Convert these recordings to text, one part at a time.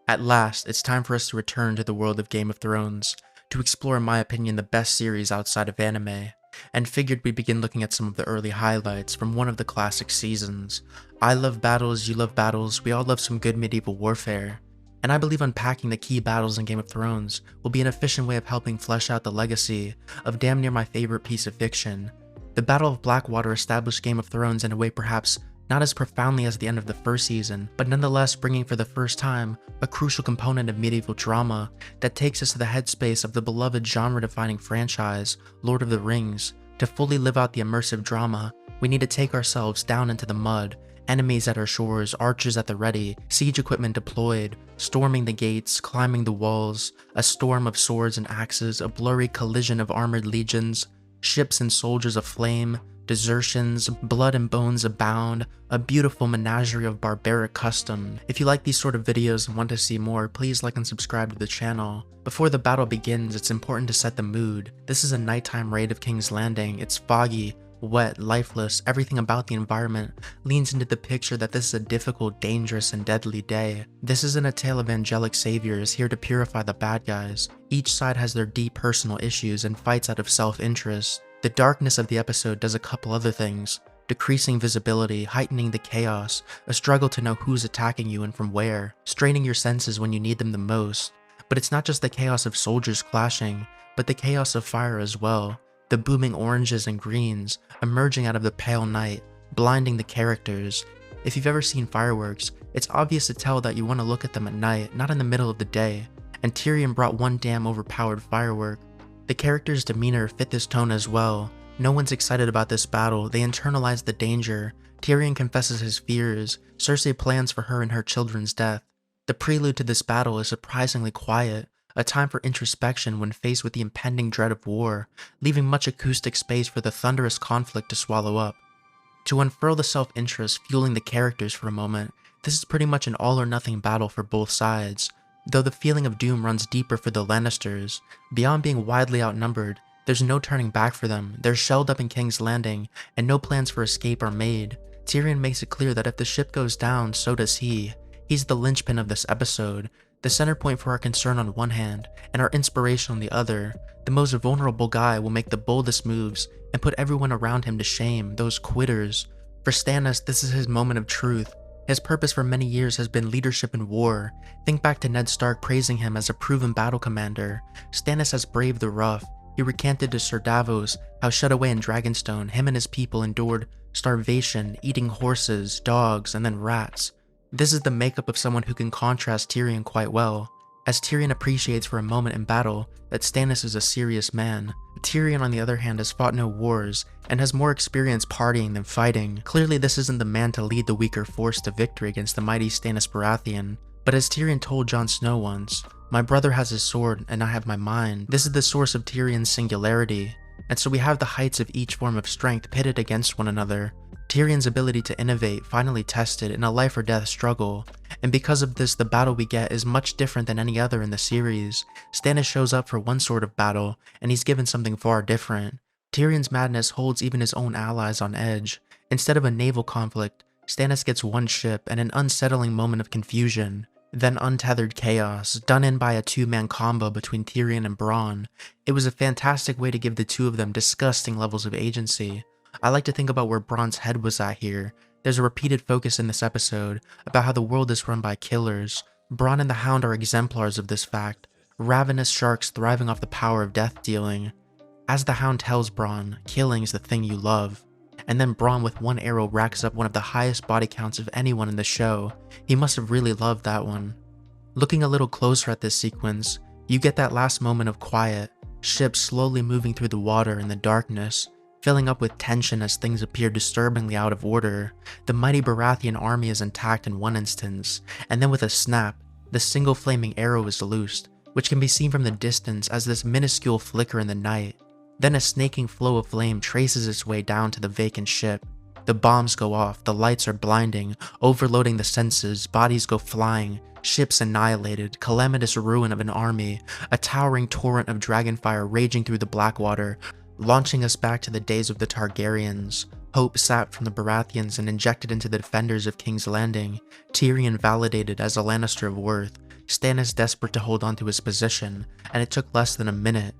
At last, it's time for us to return to the world of Game of Thrones, to explore in my opinion the best series outside of anime, and figured we'd begin looking at some of the early highlights from one of the classic seasons. I love battles, you love battles, we all love some good medieval warfare, and I believe unpacking the key battles in Game of Thrones will be an efficient way of helping flesh out the legacy of damn near my favorite piece of fiction. The Battle of Blackwater established Game of Thrones in a way perhaps not as profoundly as the end of the first season, but nonetheless bringing for the first time a crucial component of medieval drama that takes us to the headspace of the beloved genre-defining franchise, Lord of the Rings. To fully live out the immersive drama, we need to take ourselves down into the mud, enemies at our shores, archers at the ready, siege equipment deployed, storming the gates, climbing the walls, a storm of swords and axes, a blurry collision of armored legions, ships and soldiers aflame, desertions, blood and bones abound, a beautiful menagerie of barbaric custom. If you like these sort of videos and want to see more, please like and subscribe to the channel. Before the battle begins, it's important to set the mood. This is a nighttime raid of King's Landing. It's foggy, wet, lifeless. Everything about the environment leans into the picture that this is a difficult, dangerous, and deadly day. This isn't a tale of angelic saviors here to purify the bad guys. Each side has their deep personal issues and fights out of self-interest. The darkness of the episode does a couple other things: decreasing visibility, heightening the chaos, a struggle to know who's attacking you and from where, straining your senses when you need them the most. But it's not just the chaos of soldiers clashing, but the chaos of fire as well. The booming oranges and greens emerging out of the pale night, blinding the characters. If you've ever seen fireworks, it's obvious to tell that you want to look at them at night, not in the middle of the day, and Tyrion brought one damn overpowered firework. The characters' demeanor fit this tone as well. No one's excited about this battle, they internalize the danger. Tyrion confesses his fears, Cersei plans for her and her children's death. The prelude to this battle is surprisingly quiet, a time for introspection when faced with the impending dread of war, leaving much acoustic space for the thunderous conflict to swallow up. To unfurl the self-interest fueling the characters for a moment, this is pretty much an all-or-nothing battle for both sides. Though the feeling of doom runs deeper for the Lannisters, beyond being widely outnumbered, there's no turning back for them. They're shelled up in King's Landing, and no plans for escape are made. Tyrion makes it clear that if the ship goes down, so does he. He's the linchpin of this episode, the center point for our concern on one hand, and our inspiration on the other. The most vulnerable guy will make the boldest moves, and put everyone around him to shame, those quitters. For Stannis, this is his moment of truth. His purpose for many years has been leadership in war. Think back to Ned Stark praising him as a proven battle commander. Stannis has braved the rough. He recanted to Sir Davos how shut away in Dragonstone, him and his people endured starvation, eating horses, dogs, and then rats. This is the makeup of someone who can contrast Tyrion quite well, as Tyrion appreciates for a moment in battle that Stannis is a serious man. Tyrion, on the other hand, has fought no wars and has more experience partying than fighting. Clearly this isn't the man to lead the weaker force to victory against the mighty Stannis Baratheon. But as Tyrion told Jon Snow once, "My brother has his sword and I have my mind." This is the source of Tyrion's singularity, and so we have the heights of each form of strength pitted against one another. Tyrion's ability to innovate finally tested in a life or death struggle, and because of this the battle we get is much different than any other in the series. Stannis shows up for one sort of battle, and he's given something far different. Tyrion's madness holds even his own allies on edge. Instead of a naval conflict, Stannis gets one ship and an unsettling moment of confusion, then untethered chaos, done in by a two-man combo between Tyrion and Bronn. It was a fantastic way to give the two of them disgusting levels of agency. I like to think about where Bronn's head was at here. There's a repeated focus in this episode about how the world is run by killers. Bronn and the Hound are exemplars of this fact, ravenous sharks thriving off the power of death dealing. As the Hound tells Bronn, killing is the thing you love. And then Bronn with one arrow racks up one of the highest body counts of anyone in the show. He must have really loved that one. Looking a little closer at this sequence, you get that last moment of quiet, ships slowly moving through the water in the darkness, filling up with tension as things appear disturbingly out of order. The mighty Baratheon army is intact in one instance, and then with a snap, the single flaming arrow is loosed, which can be seen from the distance as this minuscule flicker in the night. Then a snaking flow of flame traces its way down to the vacant ship. The bombs go off, the lights are blinding, overloading the senses, bodies go flying, ships annihilated, calamitous ruin of an army, a towering torrent of dragonfire raging through the Blackwater, launching us back to the days of the Targaryens. Hope sapped from the Baratheons and injected into the defenders of King's Landing. Tyrion validated as a Lannister of worth. Stannis desperate to hold on to his position, and it took less than a minute.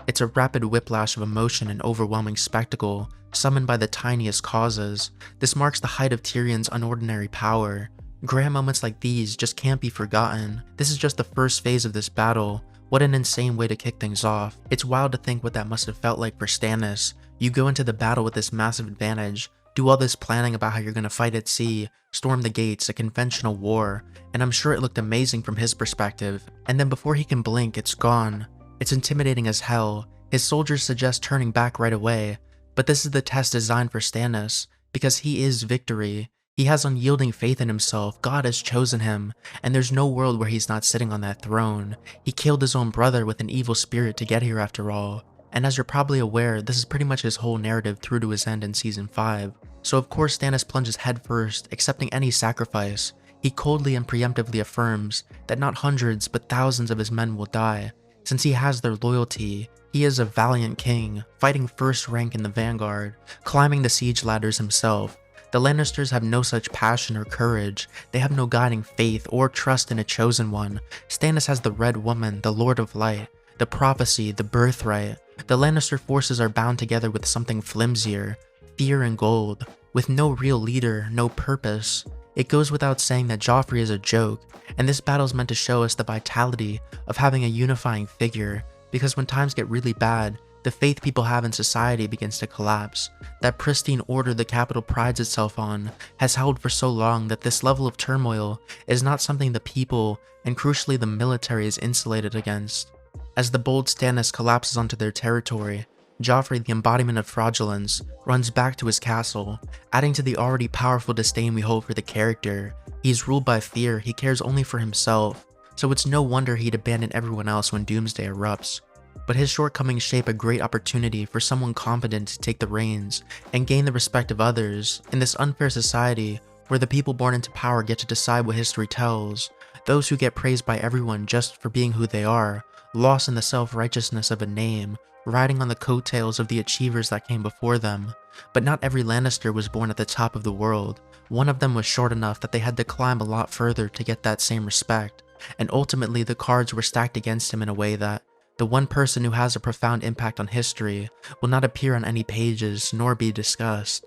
It's a rapid whiplash of emotion and overwhelming spectacle, summoned by the tiniest causes. This marks the height of Tyrion's unordinary power. Grand moments like these just can't be forgotten. This is just the first phase of this battle. What an insane way to kick things off. It's wild to think what that must have felt like for Stannis. You go into the battle with this massive advantage, do all this planning about how you're gonna fight at sea, storm the gates, a conventional war, and I'm sure it looked amazing from his perspective, and then before he can blink, it's gone. It's intimidating as hell. His soldiers suggest turning back right away, but this is the test designed for Stannis, because he is victory. He has unyielding faith in himself, God has chosen him, and there's no world where he's not sitting on that throne. He killed his own brother with an evil spirit to get here after all, and as you're probably aware, this is pretty much his whole narrative through to his end in Season 5. So of course Stannis plunges headfirst, accepting any sacrifice. He coldly and preemptively affirms that not hundreds but thousands of his men will die. Since he has their loyalty, he is a valiant king, fighting first rank in the vanguard, climbing the siege ladders himself. The Lannisters have no such passion or courage. They have no guiding faith or trust in a chosen one. Stannis has the Red Woman, the Lord of Light, the prophecy, the birthright. The Lannister forces are bound together with something flimsier, fear and gold, with no real leader, no purpose. It goes without saying that Joffrey is a joke, and this battle is meant to show us the vitality of having a unifying figure, because when times get really bad, the faith people have in society begins to collapse. That pristine order the capital prides itself on has held for so long that this level of turmoil is not something the people, and crucially the military, is insulated against. As the bold Stannis collapses onto their territory, Joffrey, the embodiment of fraudulence, runs back to his castle, adding to the already powerful disdain we hold for the character. He's ruled by fear, he cares only for himself, so it's no wonder he'd abandon everyone else when doomsday erupts. But his shortcomings shape a great opportunity for someone competent to take the reins and gain the respect of others in this unfair society where the people born into power get to decide what history tells. Those who get praised by everyone just for being who they are, lost in the self-righteousness of a name, riding on the coattails of the achievers that came before them. But not every Lannister was born at the top of the world. One of them was short enough that they had to climb a lot further to get that same respect, and ultimately the cards were stacked against him in a way that the one person who has a profound impact on history will not appear on any pages nor be discussed.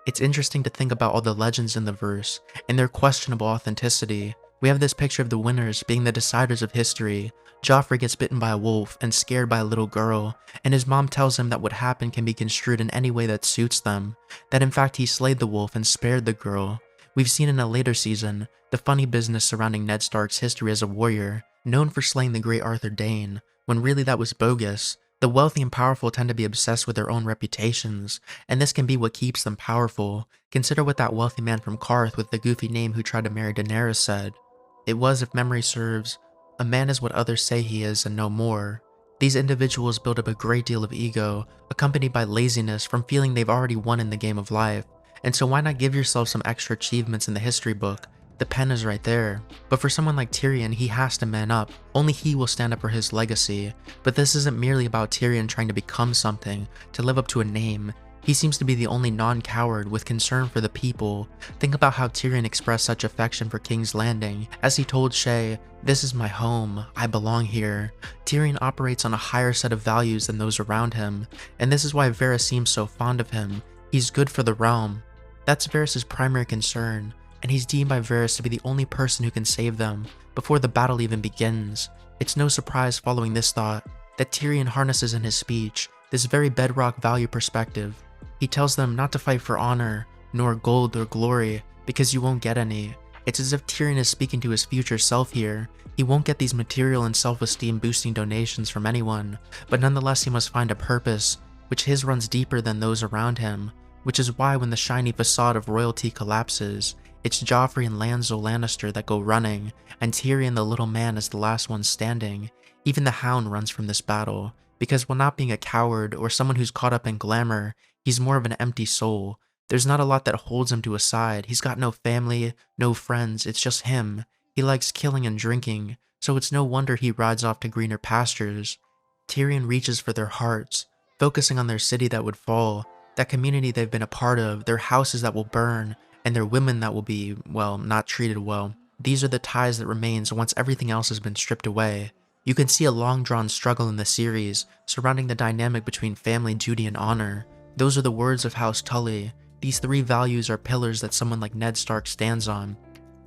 It's interesting to think about all the legends in the verse and their questionable authenticity. We have this picture of the winners being the deciders of history. Joffrey gets bitten by a wolf and scared by a little girl, and his mom tells him that what happened can be construed in any way that suits them, that in fact he slayed the wolf and spared the girl. We've seen in a later season the funny business surrounding Ned Stark's history as a warrior, known for slaying the great Arthur Dane, when really that was bogus. The wealthy and powerful tend to be obsessed with their own reputations, and this can be what keeps them powerful. Consider what that wealthy man from Karth with the goofy name who tried to marry Daenerys said. It was, if memory serves, a man is what others say he is and no more. These individuals build up a great deal of ego, accompanied by laziness from feeling they've already won in the game of life, and so why not give yourself some extra achievements in the history book? The pen is right there. But for someone like Tyrion, he has to man up. Only he will stand up for his legacy. But this isn't merely about Tyrion trying to become something, to live up to a name. He seems to be the only non-coward with concern for the people. Think about how Tyrion expressed such affection for King's Landing, as he told Shae, "This is my home, I belong here." Tyrion operates on a higher set of values than those around him, and this is why Varys seems so fond of him. He's good for the realm. That's Varys' primary concern, and he's deemed by Varys to be the only person who can save them before the battle even begins. It's no surprise following this thought that Tyrion harnesses in his speech this very bedrock value perspective. He tells them not to fight for honor, nor gold or glory, because you won't get any. It's as if Tyrion is speaking to his future self here. He won't get these material and self-esteem boosting donations from anyone, but nonetheless he must find a purpose, which his runs deeper than those around him, which is why when the shiny facade of royalty collapses, it's Joffrey and Lancel Lannister that go running, and Tyrion the little man is the last one standing. Even the Hound runs from this battle, because while not being a coward or someone who's caught up in glamour, he's more of an empty soul. There's not a lot that holds him to a side. He's got no family, no friends, it's just him. He likes killing and drinking, so it's no wonder he rides off to greener pastures. Tyrion reaches for their hearts, focusing on their city that would fall, that community they've been a part of, their houses that will burn, and their women that will be, well, not treated well. These are the ties that remains once everything else has been stripped away. You can see a long-drawn struggle in the series surrounding the dynamic between family, duty, and honor. Those are the words of House Tully. These three values are pillars that someone like Ned Stark stands on.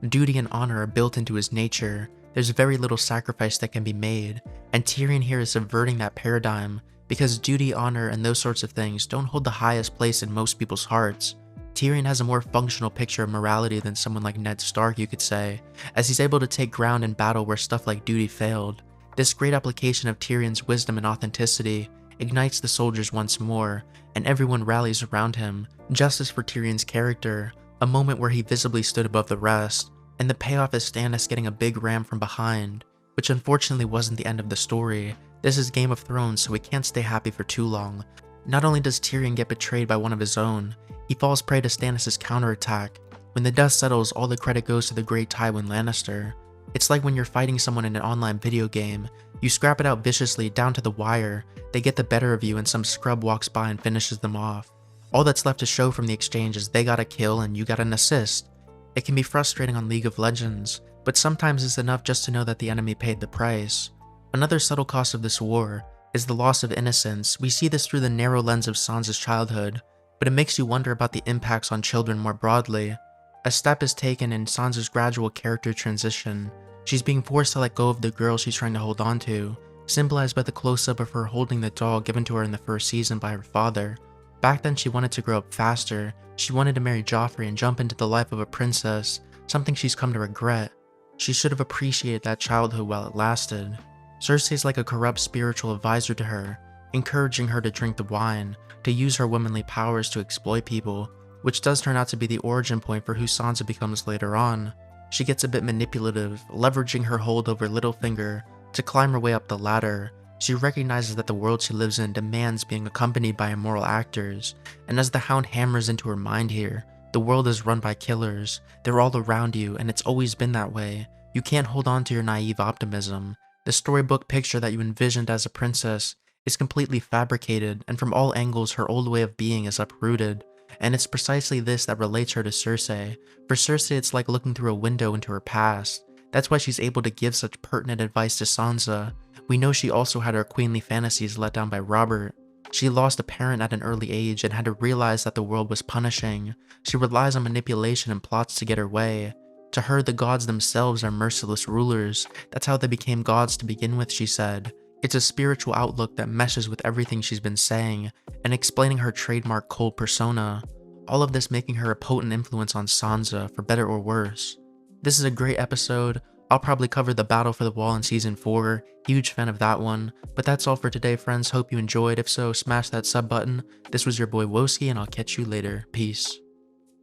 Duty and honor are built into his nature. There's very little sacrifice that can be made, and Tyrion here is subverting that paradigm, because duty, honor, and those sorts of things don't hold the highest place in most people's hearts. Tyrion has a more functional picture of morality than someone like Ned Stark, you could say, as he's able to take ground in battle where stuff like duty failed. This great application of Tyrion's wisdom and authenticity ignites the soldiers once more, and everyone rallies around him. Justice for Tyrion's character, a moment where he visibly stood above the rest, and the payoff is Stannis getting a big ram from behind, which unfortunately wasn't the end of the story. This is Game of Thrones, so we can't stay happy for too long. Not only does Tyrion get betrayed by one of his own, he falls prey to Stannis' counterattack. When the dust settles, all the credit goes to the great Tywin Lannister. It's like when you're fighting someone in an online video game. You scrap it out viciously down to the wire, they get the better of you and some scrub walks by and finishes them off. All that's left to show from the exchange is they got a kill and you got an assist. It can be frustrating on League of Legends, but sometimes it's enough just to know that the enemy paid the price. Another subtle cost of this war is the loss of innocence. We see this through the narrow lens of Sansa's childhood, but it makes you wonder about the impacts on children more broadly. A step is taken in Sansa's gradual character transition. She's being forced to let go of the girl she's trying to hold on to, symbolized by the close-up of her holding the doll given to her in the first season by her father. Back then she wanted to grow up faster. She wanted to marry Joffrey and jump into the life of a princess, something she's come to regret. She should have appreciated that childhood while it lasted. Cersei's like a corrupt spiritual advisor to her, encouraging her to drink the wine, to use her womanly powers to exploit people, which does turn out to be the origin point for who Sansa becomes later on. She gets a bit manipulative, leveraging her hold over Littlefinger to climb her way up the ladder. She recognizes that the world she lives in demands being accompanied by immoral actors, and as the Hound hammers into her mind here, the world is run by killers. They're all around you, and it's always been that way. You can't hold on to your naive optimism. The storybook picture that you envisioned as a princess is completely fabricated, and from all angles her old way of being is uprooted. And it's precisely this that relates her to Cersei. For Cersei, it's like looking through a window into her past. That's why she's able to give such pertinent advice to Sansa. We know she also had her queenly fantasies let down by Robert. She lost a parent at an early age and had to realize that the world was punishing. She relies on manipulation and plots to get her way. To her, the gods themselves are merciless rulers. That's how they became gods to begin with, she said. It's a spiritual outlook that meshes with everything she's been saying, and explaining her trademark cold persona. All of this making her a potent influence on Sansa, for better or worse. This is a great episode. I'll probably cover the Battle for the Wall in Season 4, huge fan of that one. But that's all for today, friends. Hope you enjoyed. If so, smash that sub button. This was your boy Woski, and I'll catch you later. Peace.